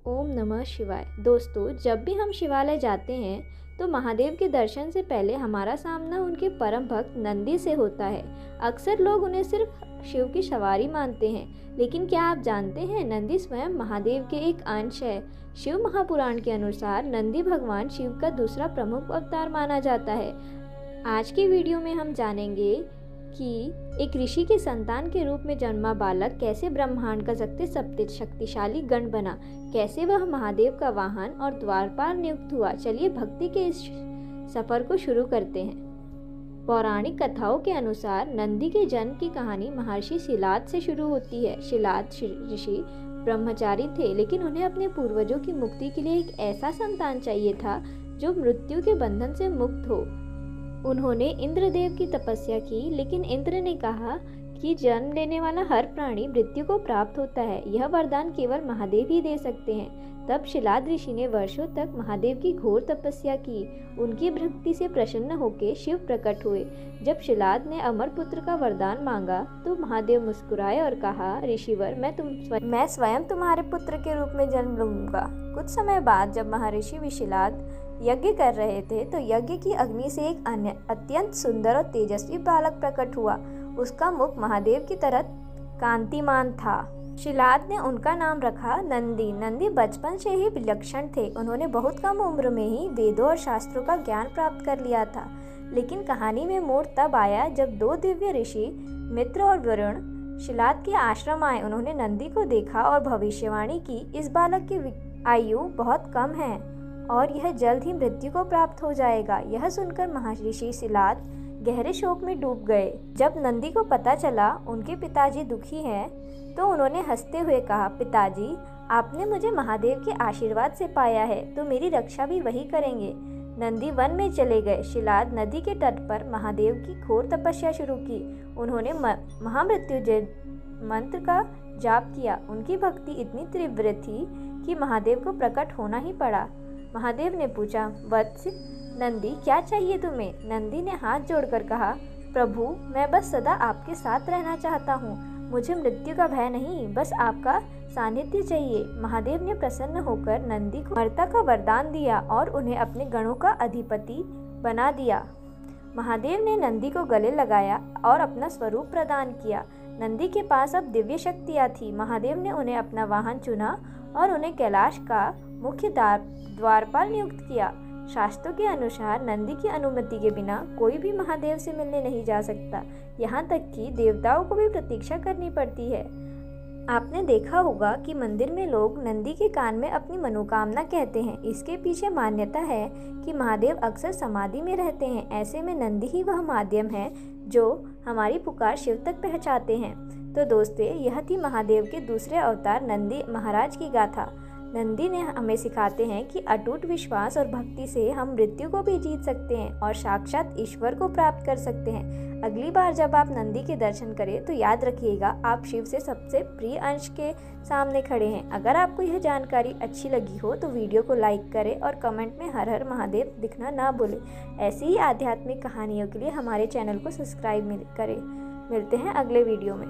ओम नमः शिवाय। दोस्तों, जब भी हम शिवालय जाते हैं तो महादेव के दर्शन से पहले हमारा सामना उनके परम भक्त नंदी से होता है। अक्सर लोग उन्हें सिर्फ शिव की सवारी मानते हैं, लेकिन क्या आप जानते हैं नंदी स्वयं महादेव के एक अंश है। शिव महापुराण के अनुसार नंदी भगवान शिव का दूसरा प्रमुख अवतार माना जाता है। आज की वीडियो में हम जानेंगे कि एक ऋषि के संतान के रूप में जन्मा बालक कैसे ब्रह्मांड का सबसे शक्तिशाली गण बना, कैसे वह महादेव का वाहन और द्वारपाल नियुक्त हुआ। चलिए भक्ति के इस सफर को शुरू करते हैं। पौराणिक कथाओं के अनुसार नंदी के जन्म की कहानी महर्षि शिलाद से शुरू होती है। शिलाद ऋषि ब्रह्मचारी थे, लेकिन उन्हें अपने पूर्वजों की मुक्ति के लिए एक ऐसा संतान चाहिए था जो मृत्यु के बंधन से मुक्त हो। उन्होंने इंद्रदेव की तपस्या की, लेकिन इंद्र ने कहा कि जन्म लेने वाला हर प्राणी मृत्यु को प्राप्त होता है, यह वरदान केवल महादेव ही दे सकते हैं। तब शिलाद ऋषि ने वर्षों तक महादेव की घोर तपस्या की। उनकी भक्ति से प्रसन्न होकर शिव प्रकट हुए। जब शिलाद ने अमर पुत्र का वरदान मांगा तो महादेव मुस्कुराए और कहा, ऋषिवर, मैं स्वयं तुम्हारे पुत्र के रूप में जन्म लूंगा। कुछ समय बाद जब महर्षि विशिलाद यज्ञ कर रहे थे तो यज्ञ की अग्नि से एक अन्य अत्यंत सुंदर और तेजस्वी बालक प्रकट हुआ। उसका मुख महादेव की तरह कांतिमान था। शिलाद ने उनका नाम रखा नंदी। नंदी बचपन से ही विलक्षण थे। उन्होंने बहुत कम उम्र में ही वेदों और शास्त्रों का ज्ञान प्राप्त कर लिया था। लेकिन कहानी में मोड़ तब आया जब दो दिव्य ऋषि मित्र और वरुण शिलाद के आश्रम आए। उन्होंने नंदी को देखा और भविष्यवाणी की, इस बालक की आयु बहुत कम है और यह जल्द ही मृत्यु को प्राप्त हो जाएगा। यह सुनकर महर्षि शिलाद गहरे शोक में डूब गए। जब नंदी को पता चला उनके पिताजी दुखी हैं, तो उन्होंने हंसते हुए कहा, पिताजी, आपने मुझे महादेव के आशीर्वाद से पाया है, तो मेरी रक्षा भी वही करेंगे। नंदी वन में चले गए। शिलाद नदी के तट पर महादेव की घोर तपस्या शुरू की। उन्होंने महामृत्युंजय मंत्र का जाप किया। उनकी भक्ति इतनी तीव्र थी कि महादेव को प्रकट होना ही पड़ा। महादेव ने पूछा, वत्स नंदी, क्या चाहिए तुम्हें? नंदी ने हाथ जोड़कर कहा, प्रभु, मैं बस सदा आपके साथ रहना चाहता हूँ। मुझे मृत्यु का भय नहीं, बस आपका सानिध्य चाहिए। महादेव ने प्रसन्न होकर नंदी को अमरता का वरदान दिया और उन्हें अपने गणों का अधिपति बना दिया। महादेव ने नंदी को गले लगाया और अपना स्वरूप प्रदान किया। नंदी के पास अब दिव्य शक्तियाँ थी। महादेव ने उन्हें अपना वाहन चुना और उन्हें कैलाश का मुख्य द्वारपाल नियुक्त किया। शास्त्रों के अनुसार नंदी की अनुमति के बिना कोई भी महादेव से मिलने नहीं जा सकता। यहाँ तक कि देवताओं को भी प्रतीक्षा करनी पड़ती है। आपने देखा होगा कि मंदिर में लोग नंदी के कान में अपनी मनोकामना कहते हैं। इसके पीछे मान्यता है कि महादेव अक्सर समाधि में रहते हैं। ऐसे में नंदी ही वह माध्यम है जो हमारी पुकार शिव तक पहुँचाते हैं। तो दोस्तों, यह थी महादेव के दूसरे अवतार नंदी महाराज की गाथा। नंदी ने हमें सिखाते हैं कि अटूट विश्वास और भक्ति से हम मृत्यु को भी जीत सकते हैं और साक्षात ईश्वर को प्राप्त कर सकते हैं। अगली बार जब आप नंदी के दर्शन करें तो याद रखिएगा, आप शिव से सबसे प्रिय अंश के सामने खड़े हैं। अगर आपको यह जानकारी अच्छी लगी हो तो वीडियो को लाइक करें और कमेंट में हर हर महादेव लिखना ना भूलें। ऐसी ही आध्यात्मिक कहानियों के लिए हमारे चैनल को सब्सक्राइब करें। मिलते हैं अगले वीडियो में।